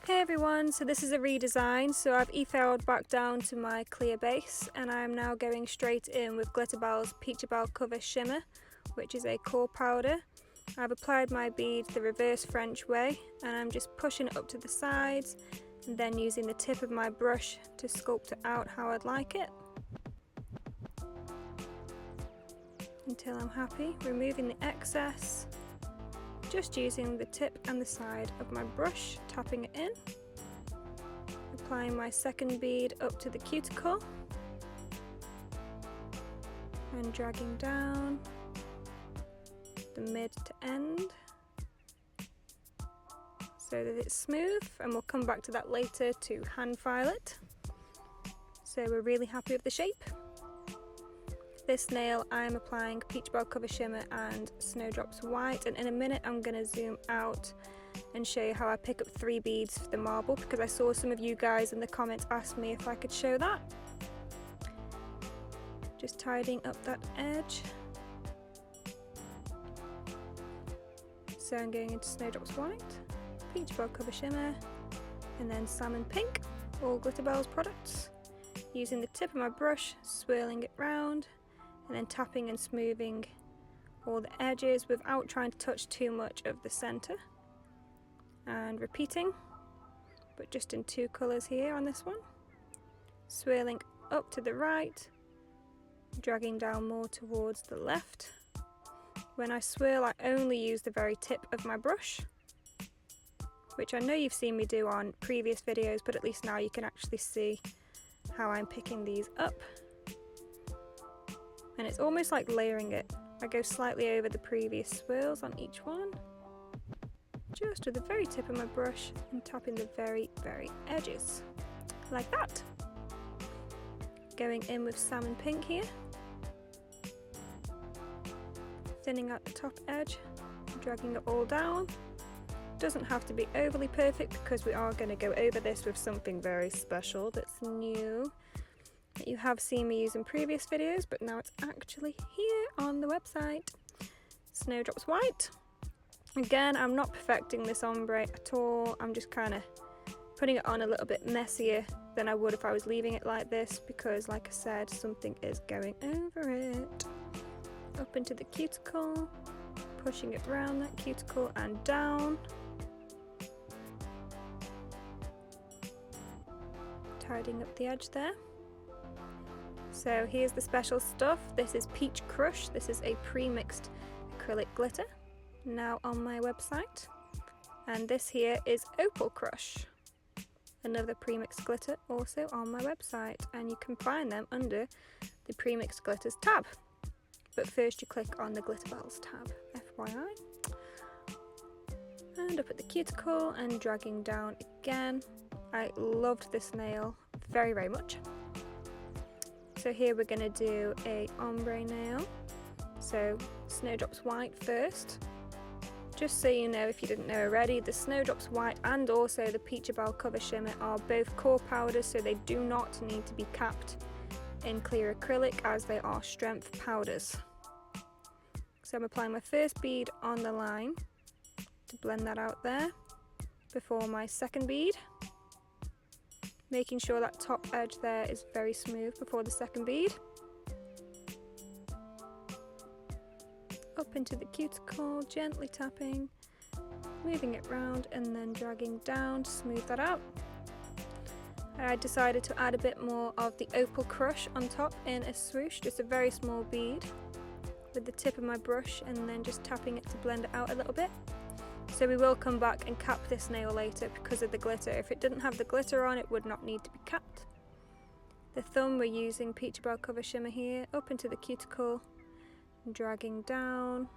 Hey everyone, so this is a redesign. So I've e-filed back down to my clear base and I'm now going straight in with Glitterbels Peacherbel Cover Shimmer, which is a core powder. I've applied my bead the reverse French way and I'm just pushing it up to the sides and then using the tip of my brush to sculpt it out how I'd like it. Until I'm happy, removing the excess. Just using the tip and the side of my brush, tapping it in, applying my second bead up to the cuticle and dragging down the mid to end so that it's smooth, and we'll come back to that later to hand file it. So we're really happy with the shape. This nail I'm applying Peacherbel Cover Shimmer and Snowdrops White, and in a minute I'm going to zoom out and show you how I pick up 3 beads for the marble, because I saw some of you guys in the comments ask me if I could show that. Just tidying up that edge. So I'm going into Snowdrops White, Peacherbel Cover Shimmer, and then Salmon Pink, all Glitterbels products. Using the tip of my brush, swirling it round, and then tapping and smoothing all the edges without trying to touch too much of the center, and repeating, but just in 2 colors here on this one. Swirling up to the right, dragging down more towards the left. When I swirl, I only use the very tip of my brush, which I know you've seen me do on previous videos, but at least now you can actually see how I'm picking these up. And it's almost like layering it. I go slightly over the previous swirls on each one, just with the very tip of my brush and tapping the very edges, like that. Going in with Salmon Pink here, thinning out the top edge, dragging it all down. Doesn't have to be overly perfect because we are going to go over this with something very special that's new, that you have seen me use in previous videos, but now it's actually here on the website. Snowdrops White. Again, I'm not perfecting this ombre at all. I'm just kind of putting it on a little bit messier than I would if I was leaving it like this, because like I said, something is going over it. Up into the cuticle, pushing it around that cuticle and down. Tidying up the edge there. So here's the special stuff. This is Peach Crush. This is a pre-mixed acrylic glitter, now on my website. And this here is Opal Crush, another pre-mixed glitter also on my website, and you can find them under the pre-mixed glitters tab. But first you click on the Glitterbels tab, FYI. And up at the cuticle and dragging down again. I loved this nail very much. So here we're going to do a Ombre Nail. So Snowdrops White first. Just so you know, if you didn't know already, the Snowdrops White and also the Peacherbel Cover Shimmer are both core powders, so they do not need to be capped in clear acrylic as they are strength powders. So I'm applying my first bead on the line to blend that out there before my second bead. Making sure that top edge there is very smooth before the second bead. Up into the cuticle, gently tapping, moving it round and then dragging down to smooth that out. I decided to add a bit more of the Opal Crush on top in a swoosh, just a very small bead with the tip of my brush and then just tapping it to blend it out a little bit. So we will come back and cap this nail later because of the glitter. If it didn't have the glitter on, it would not need to be capped. The thumb, we're using Peacherbel Cover Shimmer here, up into the cuticle, dragging down.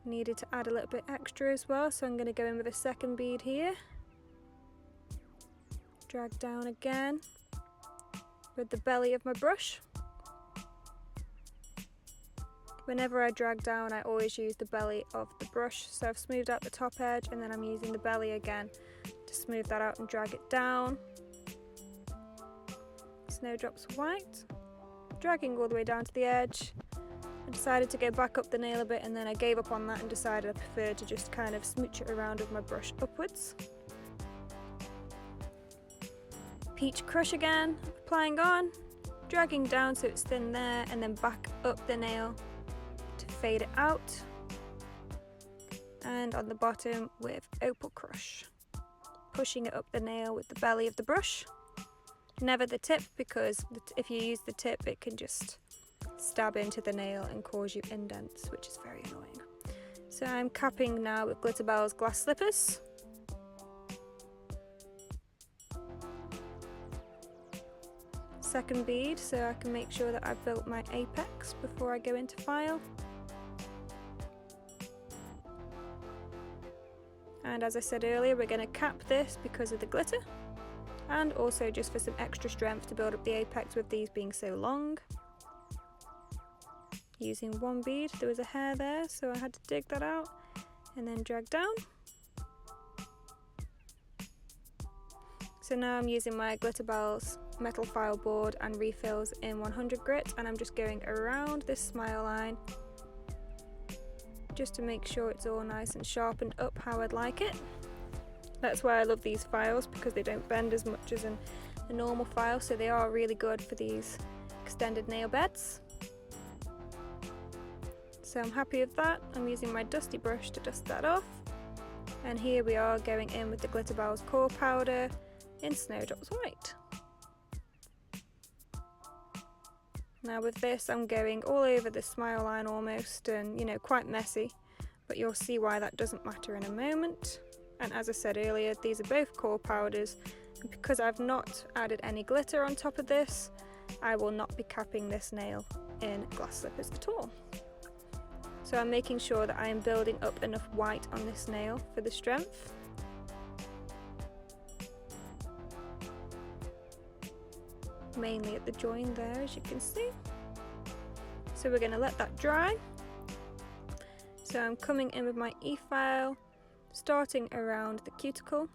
Needed to add a little bit extra as well, so I'm going to go in with a second bead here. Drag down again with the belly of my brush. Whenever I drag down, I always use the belly of the brush. So I've smoothed out the top edge and then I'm using the belly again to smooth that out and drag it down. Snowdrops White, dragging all the way down to the edge, decided to go back up the nail a bit, and then I gave up on that and decided I preferred to just kind of smooch it around with my brush upwards. Peach Crush again, applying on, dragging down so it's thin there, and then back up the nail to fade it out. And on the bottom with Opal Crush, pushing it up the nail with the belly of the brush. Never the tip, because if you use the tip it can just stab into the nail and cause you indents, which is very annoying. So I'm capping now with Glitterbels glass slippers. Second bead, so I can make sure that I've built my apex before I go into file. And as I said earlier, we're going to cap this because of the glitter, and also just for some extra strength to build up the apex with these being so long. Using one bead, there was a hair there, so I had to dig that out and then drag down. So now I'm using my Glitterbels Metal File Board and refills in 100 grit, and I'm just going around this smile line just to make sure it's all nice and sharpened up how I'd like it. That's why I love these files, because they don't bend as much as a normal file, so they are really good for these extended nail beds. So I'm happy with that. I'm using my dusty brush to dust that off, and here we are going in with the Glitterbels Core powder in Snowdrops White. Now with this I'm going all over the smile line almost, and you know, quite messy, but you'll see why that doesn't matter in a moment. And as I said earlier, these are both core powders, and because I've not added any glitter on top of this, I will not be capping this nail in glass slippers at all. So I'm making sure that I am building up enough white on this nail for the strength. Mainly at the join there, as you can see. So we're going to let that dry. So I'm coming in with my E-file, starting around the cuticle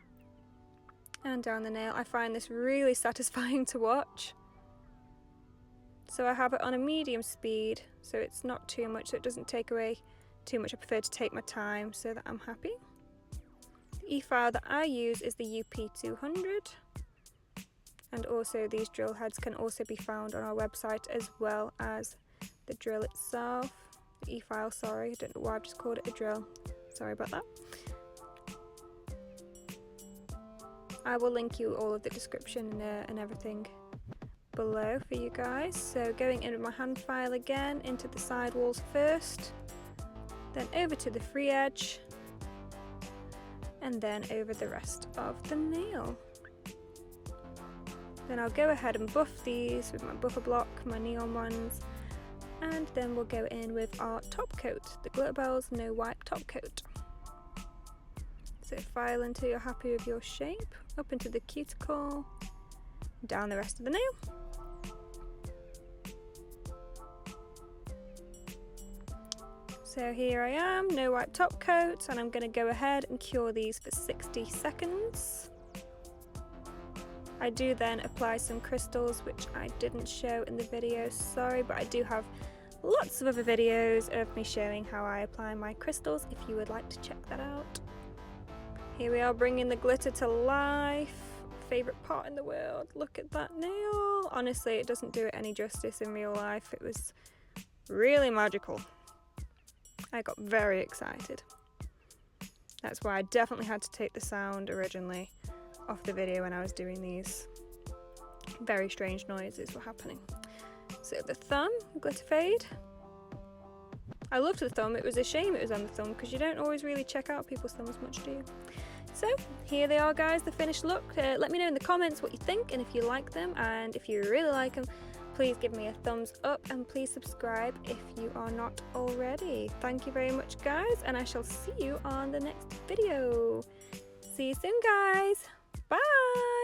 and down the nail. I find this really satisfying to watch. So I have it on a medium speed, so it's not too much, so it doesn't take away too much. I prefer to take my time so that I'm happy. The E-file that I use is the UP200. And also these drill heads can also be found on our website, as well as the drill itself. The E-file, sorry, I don't know why I've just called it a drill. Sorry about that. I will link you all of the description and everything below for you guys. So going in with my hand file again, into the side walls first, then over to the free edge, and then over the rest of the nail. Then I'll go ahead and buff these with my buffer block, my neon ones, and then we'll go in with our top coat, the Glitterbels No Wipe top coat. So file until you're happy with your shape, up into the cuticle, down the rest of the nail. So here I am, no wipe top coat, and I'm going to go ahead and cure these for 60 seconds. I do then apply some crystals, which I didn't show in the video, sorry, but I do have lots of other videos of me showing how I apply my crystals if you would like to check that out. Here we are bringing the glitter to life. Favourite part in the world. Look at that nail. Honestly, it doesn't do it any justice in real life. It was really magical. I got very excited. That's why I definitely had to take the sound originally off the video when I was doing these. Very strange noises were happening. So the thumb, glitter fade. I loved the thumb. It was a shame it was on the thumb, because you don't always really check out people's thumbs much, do you? So here they are, guys, the finished look. Let me know in the comments what you think and if you like them, and if you really like them, please give me a thumbs up and please subscribe if you are not already. Thank you very much, guys, and I shall see you on the next video. See you soon, guys. Bye!